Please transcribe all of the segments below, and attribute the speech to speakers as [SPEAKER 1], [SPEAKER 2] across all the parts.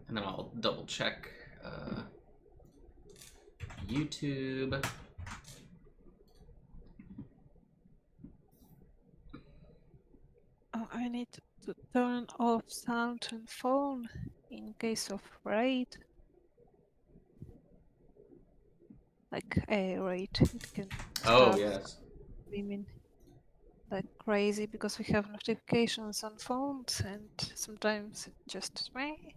[SPEAKER 1] And then I'll double check YouTube.
[SPEAKER 2] Oh, I need to turn off sound on phone in case of raid. Like a raid, it can
[SPEAKER 1] Oh,
[SPEAKER 2] start
[SPEAKER 1] yes.
[SPEAKER 2] screaming like crazy because we have notifications on phones and sometimes it just me.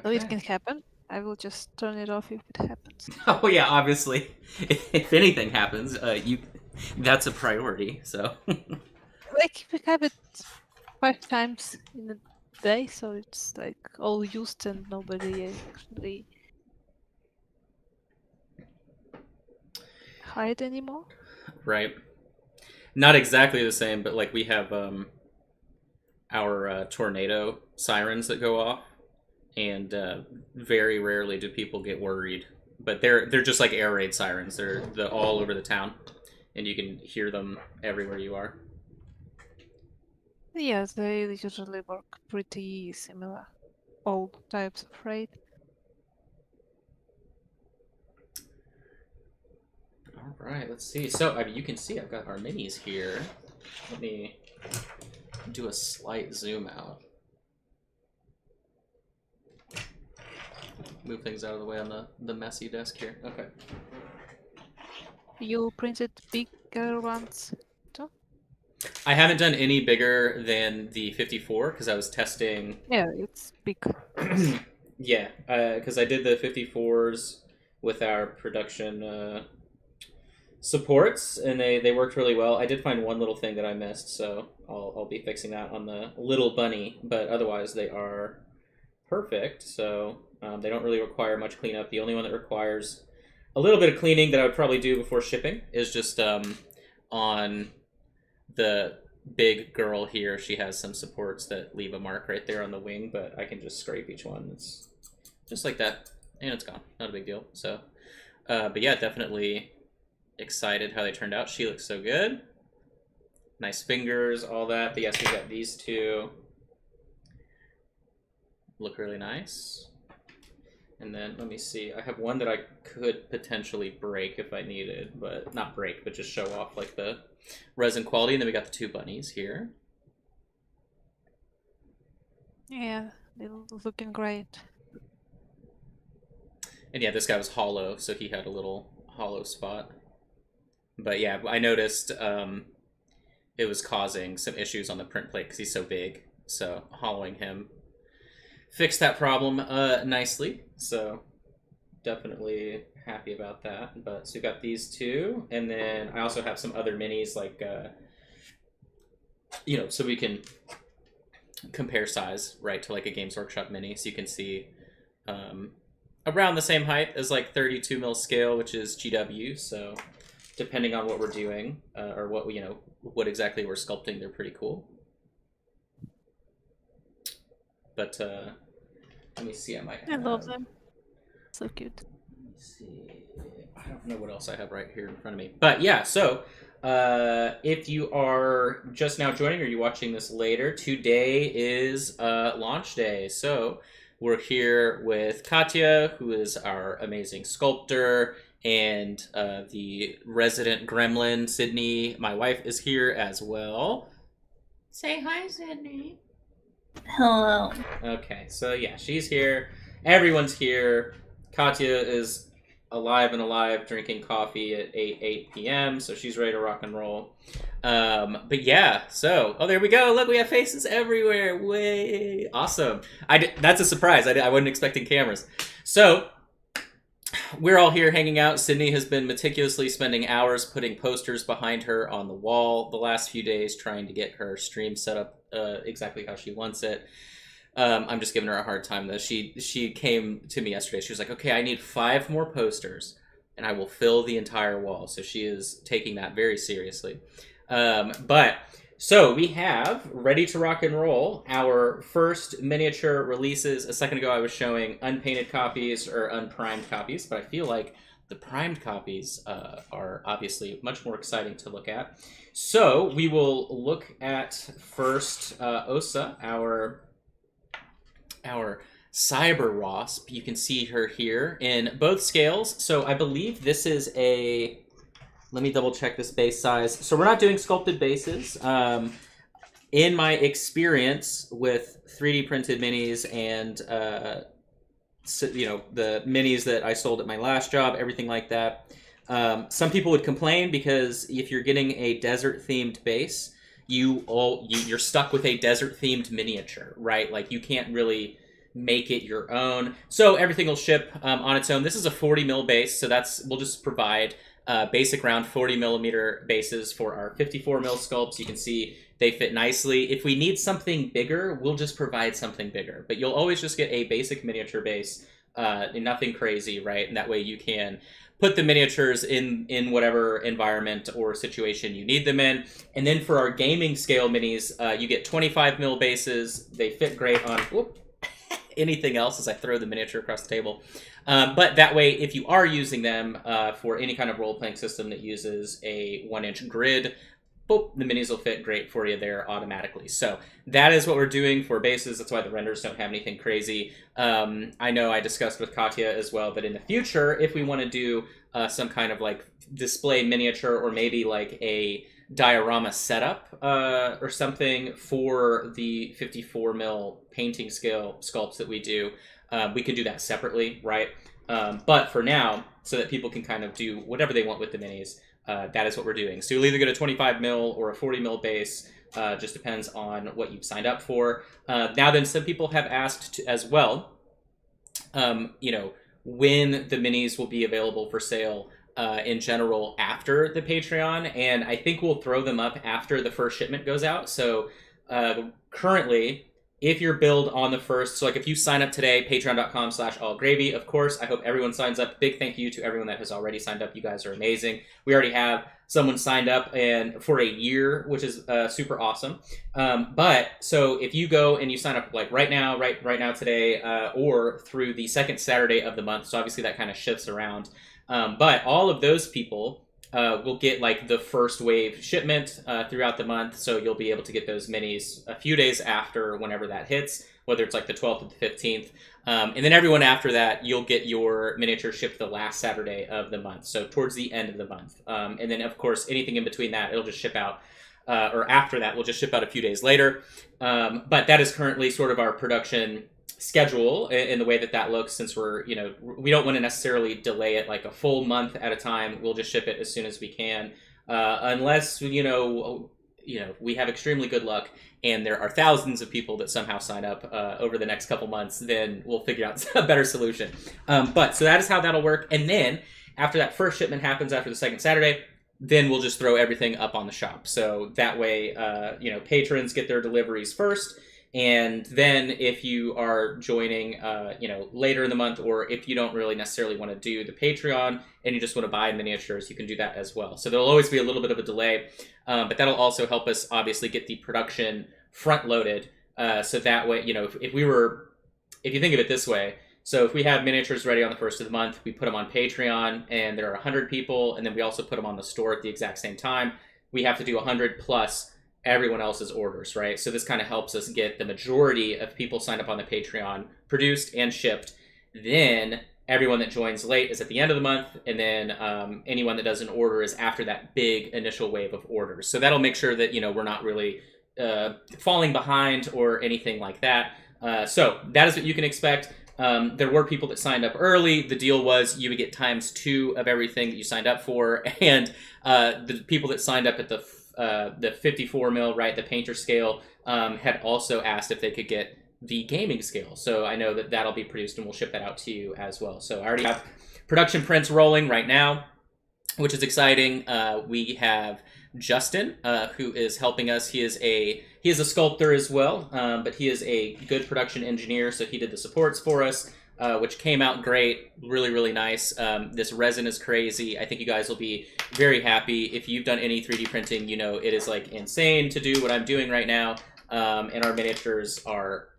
[SPEAKER 2] So it can happen. I will just turn it off if it happens.
[SPEAKER 1] Oh, yeah, obviously. If anything happens, that's a priority, so.
[SPEAKER 2] Like we have it 5 times in a day, so it's like all used and nobody actually hide anymore.
[SPEAKER 1] Right. Not exactly the same, but like we have our tornado sirens that go off, and very rarely do people get worried. But they're just like air raid sirens. They're all over the town, and you can hear them everywhere you are.
[SPEAKER 2] Yes, they usually work pretty similar. All types of raid.
[SPEAKER 1] All right, let's see. So I mean, you can see I've got our minis here. Let me do a slight zoom out. Move things out of the way on the messy desk here. Okay.
[SPEAKER 2] You printed bigger ones too?
[SPEAKER 1] I haven't done any bigger than the 54 because I was testing.
[SPEAKER 2] Yeah, it's big.
[SPEAKER 1] Yeah, because I did the 54s with our production supports, and they worked really well. I did find one little thing that I missed, so I'll be fixing that on the little bunny. But otherwise, they are perfect. So they don't really require much cleanup. The only one that requires a little bit of cleaning that I would probably do before shipping is just on the big girl here. She has some supports that leave a mark right there on the wing, but I can just scrape each one. It's just like that, and it's gone. Not a big deal. So, but yeah, definitely excited how they turned out. She looks so good. Nice fingers, all that. But yes, we got these two. Look really nice. And then let me see. I have one that I could potentially break if I needed, but not break, but just show off like the resin quality. And then we got the two bunnies here.
[SPEAKER 2] Yeah, they're looking great.
[SPEAKER 1] And yeah, this guy was hollow, so he had a little hollow spot. But yeah, I noticed it was causing some issues on the print plate because he's so big. So hollowing him fixed that problem nicely. So definitely happy about that. But so we got these two, and then I also have some other minis like so we can compare size right to like a Games Workshop mini, so you can see around the same height as like 32 mil scale, which is GW. So depending on what we're doing or what exactly we're sculpting, they're pretty cool. But let me see.
[SPEAKER 2] I love them. So cute.
[SPEAKER 1] Let me see. I don't know what else I have right here in front of me. But yeah, so if you are just now joining or you're watching this later, today is launch day. So we're here with Katya, who is our amazing sculptor, and the resident gremlin, Sydney. My wife is here as well. Say hi, Sydney.
[SPEAKER 3] Hello.
[SPEAKER 1] Okay, so yeah, she's here. Everyone's here. Katya is alive, drinking coffee at 8 p.m., so she's ready to rock and roll. But yeah, so, oh, there we go. Look, we have faces everywhere. Way awesome. That's a surprise. I wasn't expecting cameras. So, we're all here hanging out. Sydney has been meticulously spending hours putting posters behind her on the wall the last few days, trying to get her stream set up exactly how she wants it. I'm just giving her a hard time though. She came to me yesterday. She was like, "Okay, I need 5 more posters, and I will fill the entire wall." So she is taking that very seriously. But so we have ready to rock and roll our first miniature releases. A second ago, I was showing unpainted copies or unprimed copies, but I feel like the primed copies are obviously much more exciting to look at. So we will look at first Osa, our our Cyber Wasp. You can see her here in both scales. So I believe this is a... Let me double check this base size. So we're not doing sculpted bases. In my experience with 3D printed minis and the minis that I sold at my last job, everything like that, some people would complain because if you're getting a desert themed base, you're stuck with a desert themed miniature, right? Like you can't really make it your own. So everything will ship on its own. This is a 40 mil base, so we'll just provide basic round 40 millimeter bases for our 54 mil sculpts. You can see they fit nicely. If we need something bigger, we'll just provide something bigger. But you'll always just get a basic miniature base, nothing crazy, right? And that way you can put the miniatures in whatever environment or situation you need them in. And then for our gaming scale minis, you get 25 mil bases. They fit great on anything else as I throw the miniature across the table. But that way, if you are using them for any kind of role-playing system that uses a 1-inch grid, boop, the minis will fit great for you there automatically. So that is what we're doing for bases. That's why the renders don't have anything crazy. I know I discussed with Katya as well that in the future, if we want to do some kind of like display miniature or maybe like a diorama setup or something for the 54 mil painting scale sculpts that we do, we can do that separately, right? But for now, so that people can kind of do whatever they want with the minis, that is what we're doing. So you'll either get a 25 mil or a 40 mil base, just depends on what you've signed up for. Now then, some people have asked as well, when the minis will be available for sale in general after the Patreon, and I think we'll throw them up after the first shipment goes out. So currently, if you're billed on the first, so like if you sign up today, patreon.com/allgravy, of course, I hope everyone signs up. Big thank you to everyone that has already signed up. You guys are amazing. We already have someone signed up and for a year, which is super awesome. But so if you go and you sign up like right now today, or through the second Saturday of the month, so obviously that kind of shifts around. But all of those people will get like the first wave shipment throughout the month, so you'll be able to get those minis a few days after whenever that hits, whether it's like the 12th or the 15th. And then everyone after that, you'll get your miniature shipped the last Saturday of the month, so towards the end of the month. And then, of course, anything in between that, it'll just ship out, or after that, we'll just ship out a few days later. But that is currently sort of our production schedule in the way that looks, since we don't want to necessarily delay it like a full month at a time. We'll just ship it as soon as we can, unless we have extremely good luck and there are thousands of people that somehow sign up over the next couple months. Then we'll figure out a better solution. But so that is how that'll work. And then after that first shipment happens after the second Saturday, then we'll just throw everything up on the shop. So that way, patrons get their deliveries first. And then if you are joining, later in the month, or if you don't really necessarily want to do the Patreon and you just want to buy miniatures, you can do that as well. So there'll always be a little bit of a delay, but that'll also help us obviously get the production front loaded. So that way, if you think of it this way, so if we have miniatures ready on the first of the month, we put them on Patreon and there are 100 people, and then we also put them on the store at the exact same time. We have to do 100 plus everyone else's orders, right? So this kind of helps us get the majority of people signed up on the Patreon produced and shipped. Then everyone that joins late is at the end of the month, and then anyone that does an order is after that big initial wave of orders. So that'll make sure that we're not really falling behind or anything like that. So that is what you can expect. There were people that signed up early. The deal was you would get ×2 of everything that you signed up for, and the people that signed up at the 54 mil, right, the painter scale, had also asked if they could get the gaming scale. So I know that that'll be produced and we'll ship that out to you as well. So I already have production prints rolling right now, which is exciting. We have Justin, who is helping us. He is a sculptor as well, but he is a good production engineer. So he did the supports for us, which came out great, really, really nice. This resin is crazy. I think you guys will be very happy. If you've done any 3D printing, it is like insane to do what I'm doing right now. And our miniatures are,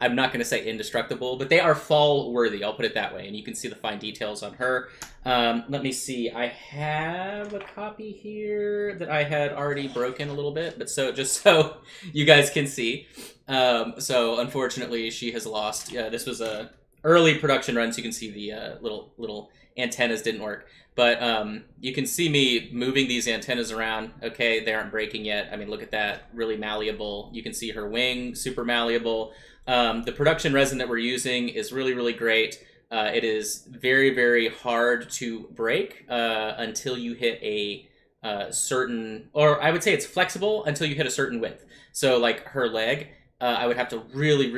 [SPEAKER 1] I'm not going to say indestructible, but they are fall worthy. I'll put it that way. And you can see the fine details on her. Let me see. I have a copy here that I had already broken a little bit, but just so you guys can see. So unfortunately, she has lost. This was a early production run, so you can see the little antennas didn't work. But you can see me moving these antennas around. Okay, they aren't breaking yet. I mean, look at that, really malleable. You can see her wing, super malleable. The production resin that we're using is really, really great. It is very, very hard to break until you hit a certain, or I would say it's flexible until you hit a certain width. So like her leg, I would have to really,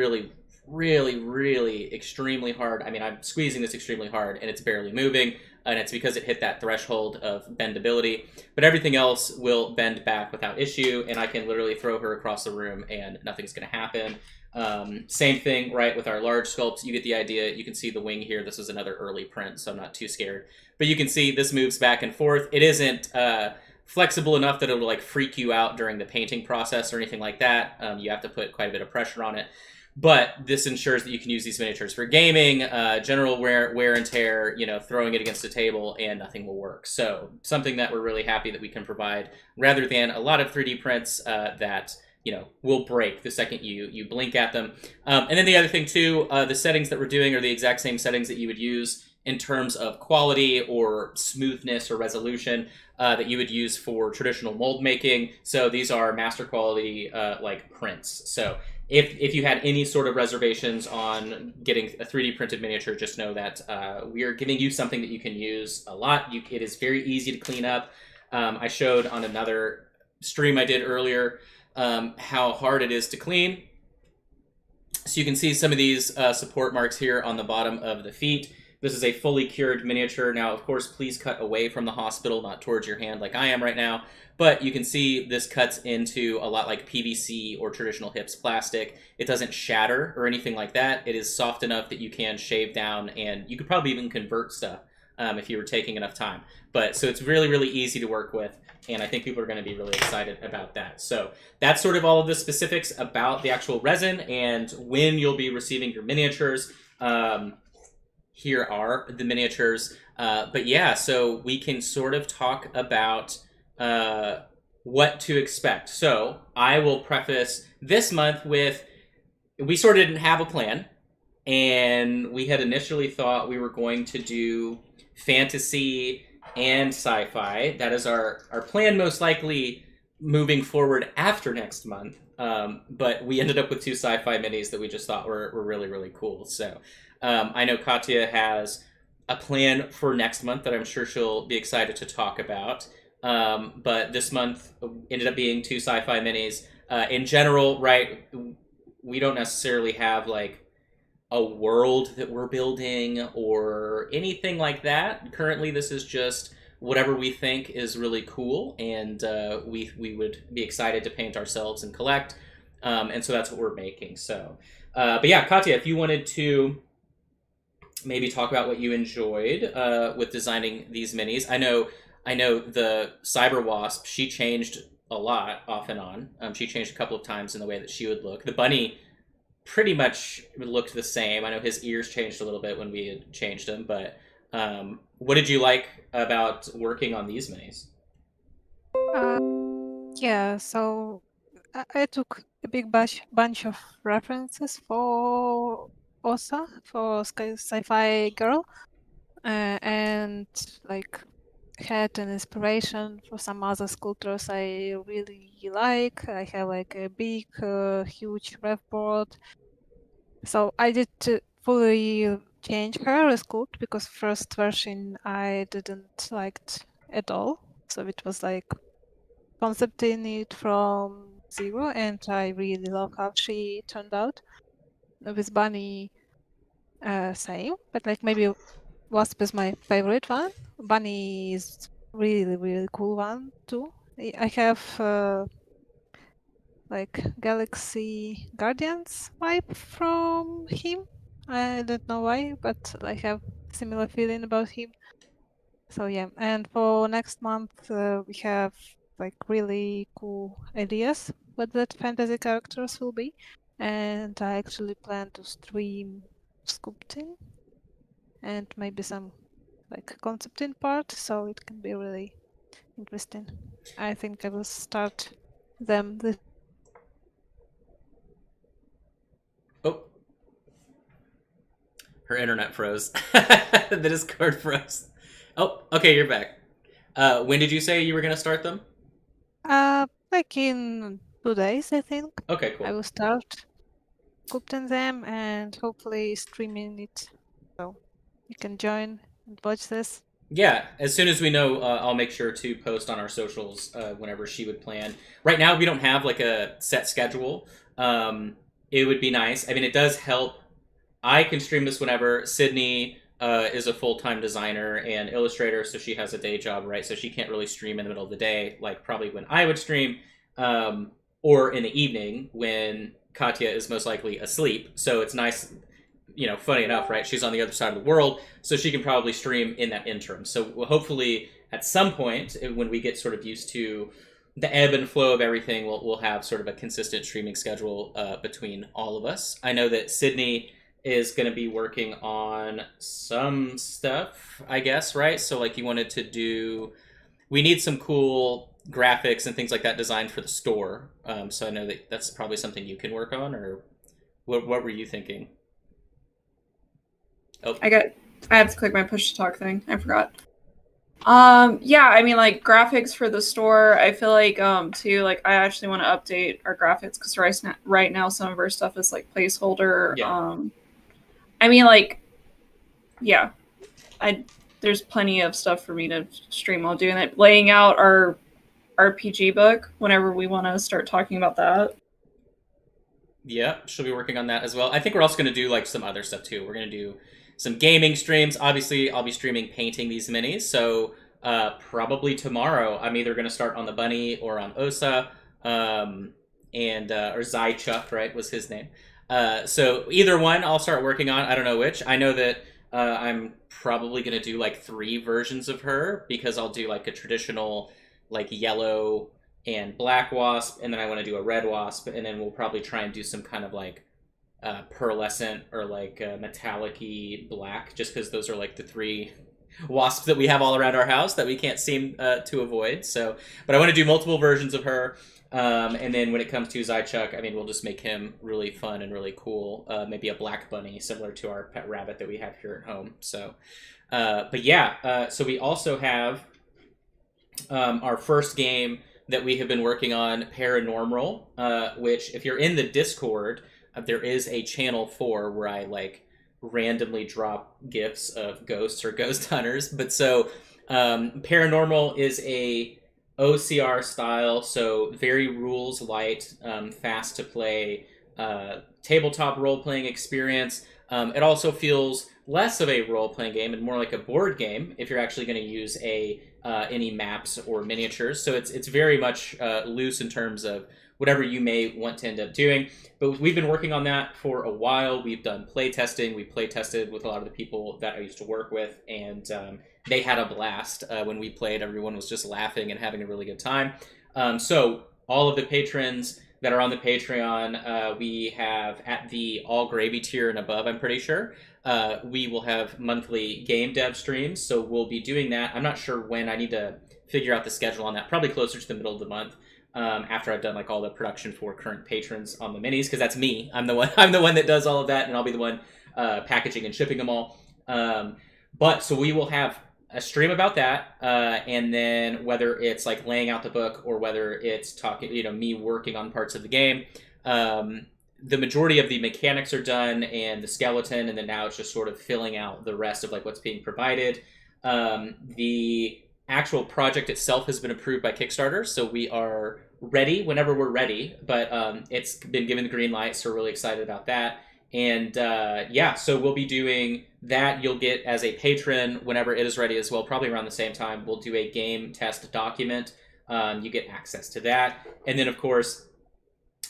[SPEAKER 1] extremely hard. I mean, I'm squeezing this extremely hard and it's barely moving, and it's because it hit that threshold of bendability. But everything else will bend back without issue, and I can literally throw her across the room and nothing's going to happen. Same thing, right, with our large sculpts. You get the idea. You can see the wing here. This is another early print, so I'm not too scared. But you can see this moves back and forth. It isn't flexible enough that it'll like freak you out during the painting process or anything like that. You have to put quite a bit of pressure on it. But this ensures that you can use these miniatures for gaming, general wear and tear, throwing it against a table, and nothing will work. So something that we're really happy that we can provide, rather than a lot of 3D prints that will break the second you blink at them. And then the other thing too, the settings that we're doing are the exact same settings that you would use in terms of quality or smoothness or resolution that you would use for traditional mold making. So these are master quality like prints. So if you had any sort of reservations on getting a 3D printed miniature, just know that we are giving you something that you can use a lot. It is very easy to clean up. I showed on another stream I did earlier how hard it is to clean. So you can see some of these support marks here on the bottom of the feet. This is a fully cured miniature. Now, of course, please cut away from the hospital, not towards your hand like I am right now. But you can see this cuts into a lot like PVC or traditional HIPS plastic. It doesn't shatter or anything like that. It is soft enough that you can shave down, and you could probably even convert stuff if you were taking enough time. So it's really, really easy to work with, and I think people are going to be really excited about that. So that's sort of all of the specifics about the actual resin and when you'll be receiving your miniatures. Here are the miniatures. But yeah, so we can sort of talk about what to expect. So I will preface this month with, we sort of didn't have a plan, and we had initially thought we were going to do fantasy and sci-fi. That is our plan, most likely moving forward after next month. But we ended up with 2 sci-fi minis that we just thought were really, really cool. So I know Katya has a plan for next month that I'm sure she'll be excited to talk about. But this month ended up being 2 sci-fi minis. In general, right, we don't necessarily have like a world that we're building or anything like that. Currently, this is just whatever we think is really cool, and we would be excited to paint ourselves and collect. And so that's what we're making. So, but yeah, Katya, if you wanted to maybe talk about what you enjoyed with designing these minis. I know the Cyber Wasp, she changed a lot off and on. She changed a couple of times in the way that she would look. The bunny pretty much looked the same. I know his ears changed a little bit when we had changed them, but what did you like about working on these minis?
[SPEAKER 2] Yeah, so I took a big bunch of references for Osa, for Sci-Fi Girl, and like had an inspiration for some other sculptors I really like. I have like a big, huge rev board. So I did fully change her sculpt because first version I didn't liked at all. So it was like concepting it from zero, and I really love how she turned out. With Bunny, same, but like maybe Wasp is my favorite one. Bunny is really, really cool one too. I have like Galaxy Guardians vibe from him. I don't know why, but I have similar feeling about him. So yeah, and for next month we have like really cool ideas what that fantasy characters will be. and I actually plan to stream sculpting and maybe some like concepting part, so it can be really interesting. I think I will start them this.
[SPEAKER 1] Oh, her internet froze. The Discord froze. Oh, okay, you're back. When did you say you were going to start them?
[SPEAKER 2] Like in 2 days, I think.
[SPEAKER 1] Okay,
[SPEAKER 2] I
[SPEAKER 1] cool.
[SPEAKER 2] will start sculpting them and hopefully streaming it, so you can join and watch this.
[SPEAKER 1] Yeah, as soon as we know, I'll make sure to post on our socials whenever she would plan. Right now, we don't have like a set schedule. It would be nice. I mean, it does help. I can stream this whenever. Sydney is a full-time designer and illustrator, so she has a day job, right? So she can't really stream in the middle of the day, like probably when I would stream, or in the evening when Katya is most likely asleep. So it's nice, funny enough, right? She's on the other side of the world, so she can probably stream in that interim. So hopefully, at some point, when we get sort of used to the ebb and flow of everything, we'll have sort of a consistent streaming schedule between all of us. I know that Sydney is going to be working on some stuff, I guess, right? So like you wanted to do, we need some cool graphics and things like that designed for the store. So I know that that's probably something you can work on, or what were you thinking? Oh,
[SPEAKER 4] I have to click my push to talk thing. I forgot. Yeah, I mean, like graphics for the store. I feel like too, like I actually want to update our graphics because right now some of our stuff is like placeholder.
[SPEAKER 1] Yeah.
[SPEAKER 4] I mean, like, yeah, there's plenty of stuff for me to stream while doing it. Laying out our RPG book whenever we want to start talking about that.
[SPEAKER 1] Yeah, she'll be working on that as well. I think we're also going to do like some other stuff too. We're going to do some gaming streams. Obviously, I'll be streaming painting these minis. So probably tomorrow, I'm either going to start on the bunny or on Osa, or Zychuk, right, was his name. So either one, I'll start working on. I don't know which. I know that I'm probably going to do like 3 versions of her because I'll do like a traditional like yellow and black wasp, and then I want to do a red wasp, and then we'll probably try and do some kind of like pearlescent or like metallic-y black, just because those are like the 3 wasps that we have all around our house that we can't seem to avoid. So, but I want to do multiple versions of her. And then when it comes to Zychuk, I mean, we'll just make him really fun and really cool. Maybe a black bunny, similar to our pet rabbit that we have here at home. So, but yeah, so we also have our first game that we have been working on, Paranormal, which if you're in the Discord, there is a channel for where I like randomly drop gifs of ghosts or ghost hunters. But so Paranormal is a OCR style, so very rules light, fast to play, tabletop role playing experience. It also feels less of a role playing game and more like a board game if you're actually going to use any maps or miniatures. So it's very much loose in terms of whatever you may want to end up doing. But we've been working on that for a while. We've done play testing. We play tested with a lot of the people that I used to work with, and they had a blast when we played. Everyone was just laughing and having a really good time. So all of the patrons that are on the Patreon, we have at the all gravy tier and above, I'm pretty sure, we will have monthly game dev streams. So we'll be doing that. I'm not sure when. I need to figure out the schedule on that. Probably closer to the middle of the month. After I've done like all the production for current patrons on the minis, because that's me. I'm the one that does all of that, and I'll be the one packaging and shipping them all. But so we will have a stream about that, and then whether it's like laying out the book or whether it's talking, me working on parts of the game. The majority of the mechanics are done and the skeleton, and then now it's just sort of filling out the rest of like what's being provided. The actual project itself has been approved by Kickstarter, so we are ready whenever we're ready, but it's been given the green light, so we're really excited about that. And so we'll be doing that. You'll get as a patron whenever it is ready as well, probably around the same time. We'll do a game test document. You get access to that. And then, of course,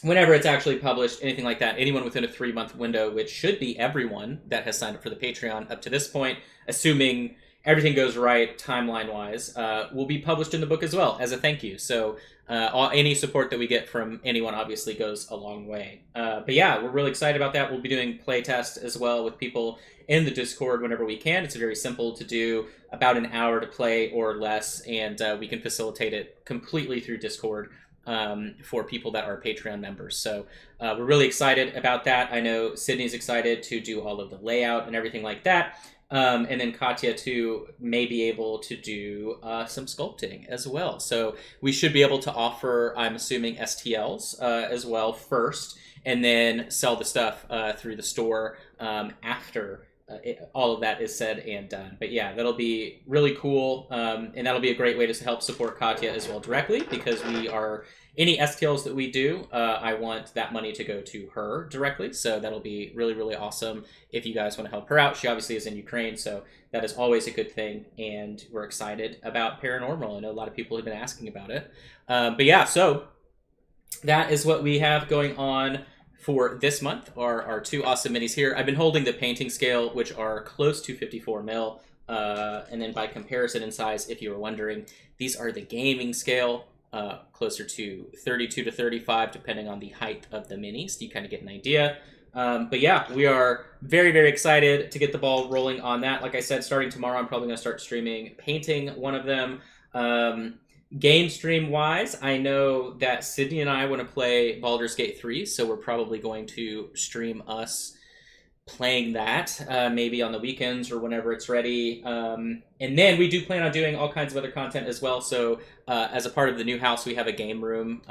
[SPEAKER 1] whenever it's actually published, anything like that, anyone within a 3-month window, which should be everyone that has signed up for the Patreon up to this point, assuming everything goes right timeline-wise, will be published in the book as well as a thank you. So any support that we get from anyone obviously goes a long way. But yeah, we're really excited about that. We'll be doing playtest as well with people in the Discord whenever we can. It's very simple to do, about an hour to play or less, and we can facilitate it completely through Discord for people that are Patreon members. So we're really excited about that. I know Sydney's excited to do all of the layout and everything like that. And then Katya, too, may be able to do some sculpting as well. So we should be able to offer, I'm assuming, STLs as well first, and then sell the stuff through the store after all of that is said and done. But yeah, that'll be really cool, and that'll be a great way to help support Katya as well directly, because we are... Any STLs that we do, I want that money to go to her directly. So that'll be really, really awesome if you guys want to help her out. She obviously is in Ukraine, so that is always a good thing. And we're excited about Paranormal. I know a lot of people have been asking about it. But yeah, so that is what we have going on for this month, our two awesome minis here. I've been holding the painting scale, which are close to 54 mil. And then by comparison in size, if you were wondering, these are the gaming scale. Closer to 32 to 35, depending on the height of the minis. So you kind of get an idea. But yeah, we are very, very excited to get the ball rolling on that. Like I said, starting tomorrow, I'm probably going to start streaming painting one of them. Game stream wise, I know that Sydney and I want to play Baldur's Gate 3, so we're probably going to stream us playing that maybe on the weekends or whenever it's ready, and then we do plan on doing all kinds of other content as well. So as a part of the new house, we have a game room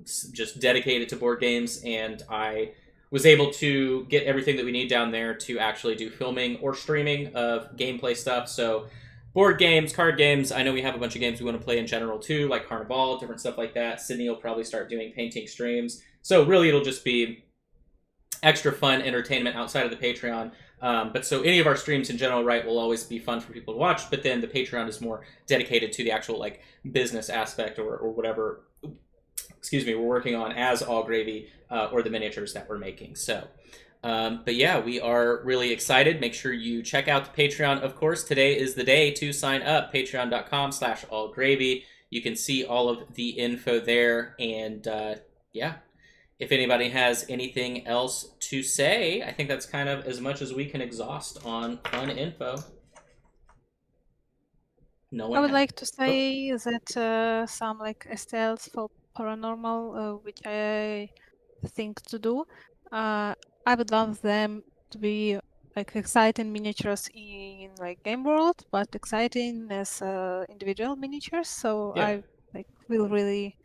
[SPEAKER 1] just dedicated to board games, and I was able to get everything that we need down there to actually do filming or streaming of gameplay stuff. So board games, card games, I know we have a bunch of games we want to play in general too, like Carnival, different stuff like that. Sydney will probably start doing painting streams, so really it'll just be extra fun entertainment outside of the Patreon. But so any of our streams in general, right, will always be fun for people to watch, but then the Patreon is more dedicated to the actual like business aspect or whatever, excuse me, we're working on as All Gravy or the miniatures that we're making. So, but yeah, we are really excited. Make sure you check out the Patreon. Of course, today is the day to sign up, patreon.com/allgravy. You can see all of the info there. And yeah, if anybody has anything else to say, I think that's kind of as much as we can exhaust on fun info. No one.
[SPEAKER 2] I would like to say that some like STLs for Paranormal, which I think to do, I would love them to be like exciting miniatures in like game world, but exciting as individual miniatures. So
[SPEAKER 1] Yeah.
[SPEAKER 2] I like will really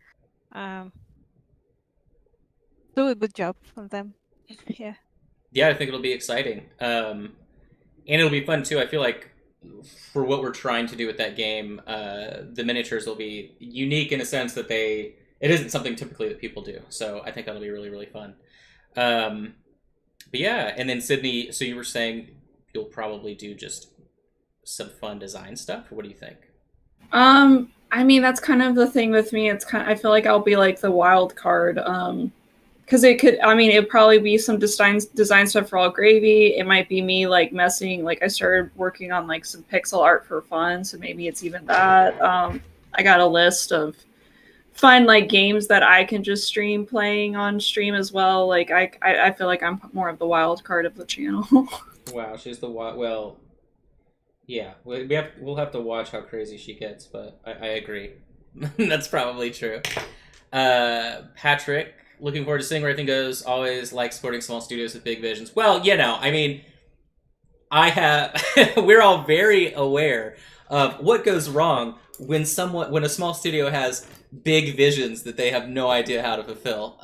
[SPEAKER 2] do a good job on them. Yeah.
[SPEAKER 1] Yeah, I think it'll be exciting. And it'll be fun too. I feel like for what we're trying to do with that game, the miniatures will be unique in a sense that it isn't something typically that people do. So I think that'll be really, really fun. But yeah, and then Sydney, so you were saying you'll probably do just some fun design stuff. What do you think?
[SPEAKER 4] I mean, that's kind of the thing with me. I feel like I'll be like the wild card. Because it'd probably be some design stuff for All Gravy. It might be me like messing, like I started working on like some pixel art for fun, so maybe it's even that. I got a list of fun like games that I can just stream playing on stream as well. Like I feel like I'm more of the wild card of the channel.
[SPEAKER 1] Wow, she's the well, yeah. We'll have to watch how crazy she gets, but I agree. That's probably true. Patrick, looking forward to seeing where everything goes. Always like supporting small studios with big visions. Well, I mean, we're all very aware of what goes wrong when a small studio has big visions that they have no idea how to fulfill.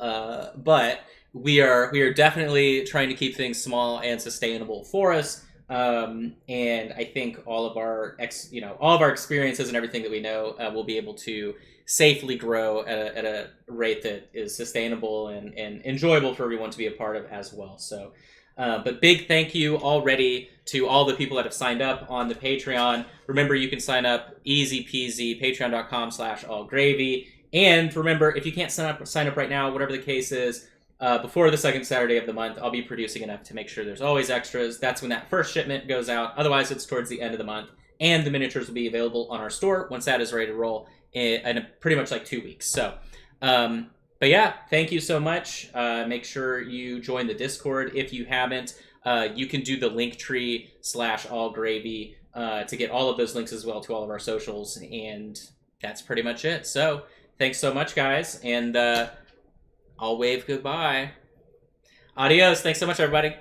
[SPEAKER 1] But we are definitely trying to keep things small and sustainable for us. And I think all of our experiences and everything that we know will be able to safely grow at a rate that is sustainable and enjoyable for everyone to be a part of as well. So, but big thank you already to all the people that have signed up on the Patreon. Remember, you can sign up easy peasy, patreon.com/allgravy. And remember, if you can't sign up right now, whatever the case is, before the second Saturday of the month, I'll be producing enough to make sure there's always extras. That's when that first shipment goes out. Otherwise, it's towards the end of the month. and the miniatures will be available on our store once that is ready to roll in pretty much like 2 weeks. So, but yeah, thank you so much. Make sure you join the Discord if you haven't. You can do the Linktree/allgravy to get all of those links as well to all of our socials, and that's pretty much it. So, thanks so much, guys, and I'll wave goodbye. Adios. Thanks so much, everybody.